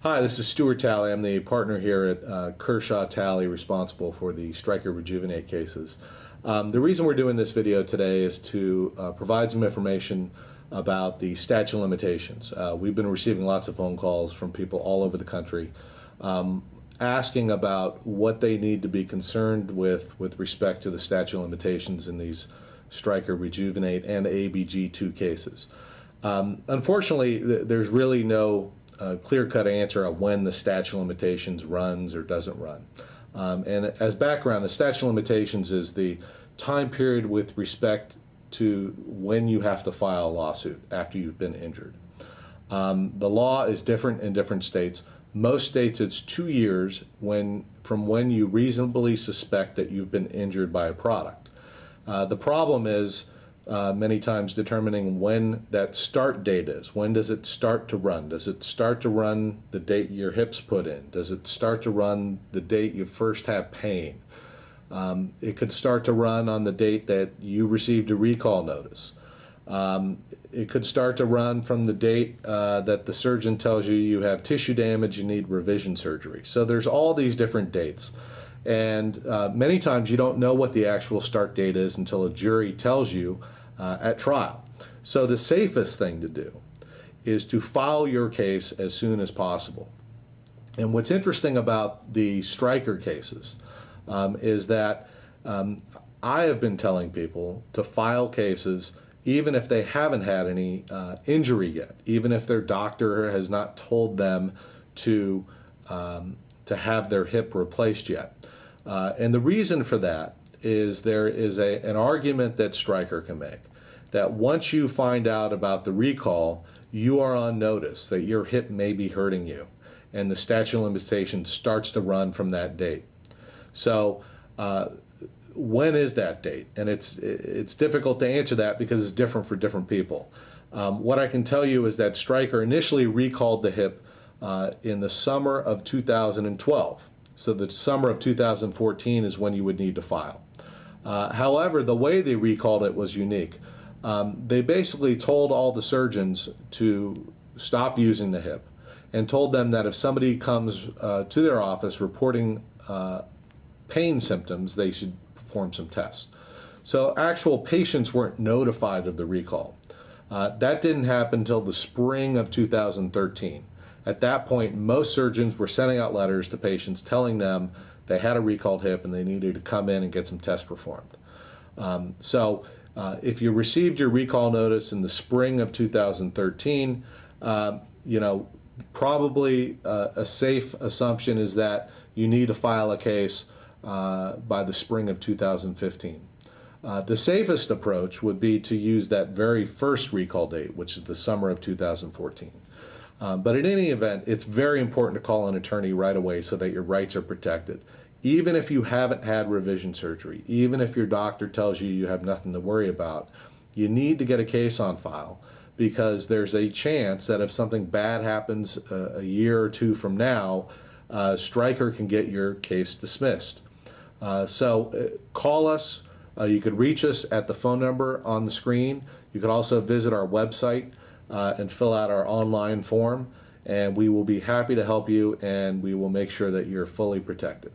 Hi, this is Stuart Talley. I'm the partner here at Kershaw Talley, responsible for the Stryker Rejuvenate cases. The reason we're doing this video today is to provide some information about the statute of limitations. We've been receiving lots of phone calls from people all over the country asking about what they need to be concerned with respect to the statute of limitations in these Stryker Rejuvenate and ABG2 cases. Unfortunately, there's really no clear-cut answer on when the statute of limitations runs or doesn't run. And as background, the statute of limitations is the time period with respect to when you have to file a lawsuit after you've been injured. The law is different in different states. Most states it's 2 years from when you reasonably suspect that you've been injured by a product. The problem is many times determining when that start date is. When does it start to run? Does it start to run the date your hips put in? Does it start to run the date you first have pain? It could start to run on the date that you received a recall notice. It could start to run from the date that the surgeon tells you you have tissue damage, you need revision surgery. So there's all these different dates. And many times you don't know what the actual start date is until a jury tells you at trial. So the safest thing to do is to file your case as soon as possible. And what's interesting about the Stryker cases is that I have been telling people to file cases even if they haven't had any injury yet, even if their doctor has not told them to have their hip replaced yet. And the reason for that is there is an argument that Stryker can make that once you find out about the recall, you are on notice that your hip may be hurting you, and the statute of limitations starts to run from that date. So when is that date? And it's difficult to answer that because it's different for different people. What I can tell you is that Stryker initially recalled the hip in the summer of 2012. So the summer of 2014 is when you would need to file. However, the way they recalled it was unique. They basically told all the surgeons to stop using the hip and told them that if somebody comes to their office reporting pain symptoms, they should perform some tests. So actual patients weren't notified of the recall. That didn't happen until the spring of 2013. At that point, most surgeons were sending out letters to patients telling them they had a recalled hip and they needed to come in and get some tests performed. If you received your recall notice in the spring of 2013, probably a safe assumption is that you need to file a case by the spring of 2015. The safest approach would be to use that very first recall date, which is the summer of 2014. But in any event, it's very important to call an attorney right away so that your rights are protected. Even if you haven't had revision surgery, even if your doctor tells you you have nothing to worry about, you need to get a case on file because there's a chance that if something bad happens a year or two from now, Stryker can get your case dismissed. Call us. You could reach us at the phone number on the screen. You could also visit our website and fill out our online form, and we will be happy to help you, and we will make sure that you're fully protected.